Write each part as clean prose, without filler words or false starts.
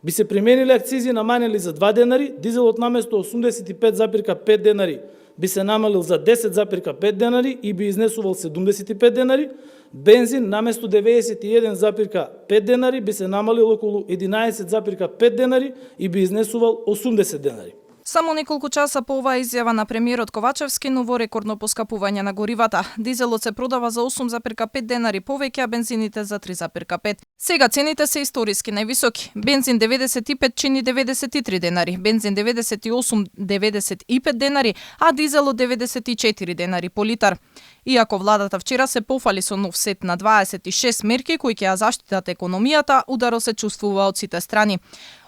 Би се применили акцизи намалени за 2 денари, дизелот наместо 85,5 денари би се намалил за 10,5 денари и би изнесувал 75 денари, бензин наместо 91,5 денари би се намалил околу 11,5 денари и би изнесувал 80 денари. Само неколку часа по оваа изјава на премиерот Ковачевски, ново рекордно поскапување на горивата. Дизелот се продава за 8,5 денари повеќе, а бензините за 3,5. Сега цените се историски највисоки. Бензин 95 чини 93 денари, бензин 98 95 денари, а дизелот 94 денари по литар. Иако владата вчера се пофали со нов сет на 26 мерки кои ќе ја заштитат економијата, ударот се чувствува од сите страни.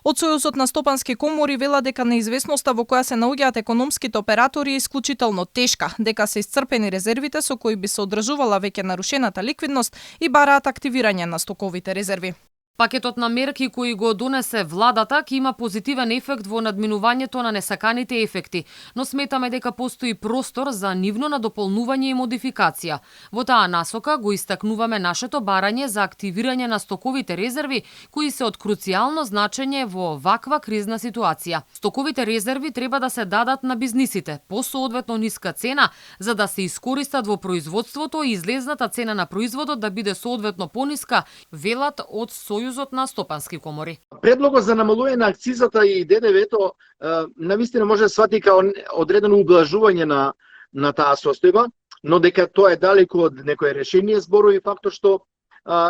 Од Сојузот на стопански комори вела дека неизвестноста во која се наоѓаат економските оператори е исклучително тешка, дека се исцрпени резервите со кои би се одржувала веќе нарушената ликвидност и бараат активирање на стоковите резерви. Пакетот на мерки кои го донесе владата ќе има позитивен ефект во надминувањето на несаканите ефекти, но сметаме дека постои простор за нивно надополнување и модификација. Во таа насока го истакнуваме нашето барање за активирање на стоковите резерви кои се од круцијално значење во ваква кризна ситуација. Стоковите резерви треба да се дадат на бизнисите по соодветно ниска цена за да се искористат во производството и излезната цена на производот да биде соодветно пониска, велат од Сојузот на стопански комори. Предлогот за намалување на акцизата и ДДВ-то навистина може да свати као одредено ублажување на таа состојба, но дека тоа е далеку од некое решение, зборови фактот што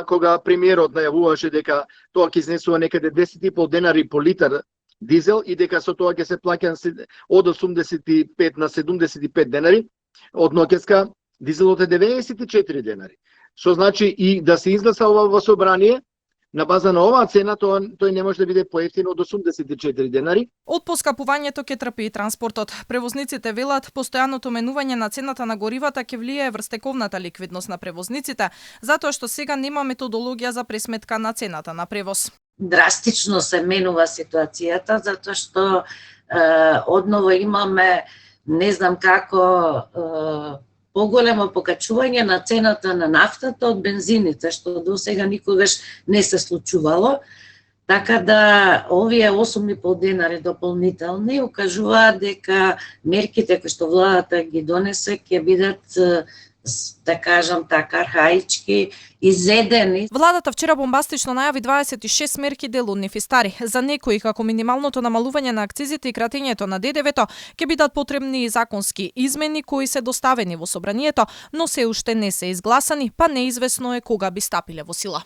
кога премиерот најавуваше дека тоа ќе изнесува некаде 10,5 денари по литар дизел и дека со тоа ќе се плаќа од 85 на 75 денари, од ноќеска дизелот е 94 денари. Што значи и да се изгласа ова во собрание, на база на оваа цена тој не може да биде поевтин од 84 денари. Од поскапувањето ќе трпи и транспортот. Превозниците велат постојаното менување на цената на горивата ќе влијае врз тековната ликвидност на превозниците, затоа што сега нема методологија за пресметка на цената на превоз. Драстично се менува ситуацијата затоа што одново имаме не знам како поголемо покачување на цената на нафтата од бензините, што до сега никогаш не се случувало. Така да овие 8,5 денари дополнителни укажуваат дека мерките кои што владата ги донесе ќе бидат да кажам така архаички изедени. Владата вчера бомбастично најави 26 мерки делудни и стари. За некои како минималното намалување на акцизите и кратењето на ДДВ-то ќе бидат потребни и законски измени кои се доставени во собранието, но се уште не се изгласани, па неизвестно е кога би стапиле во сила.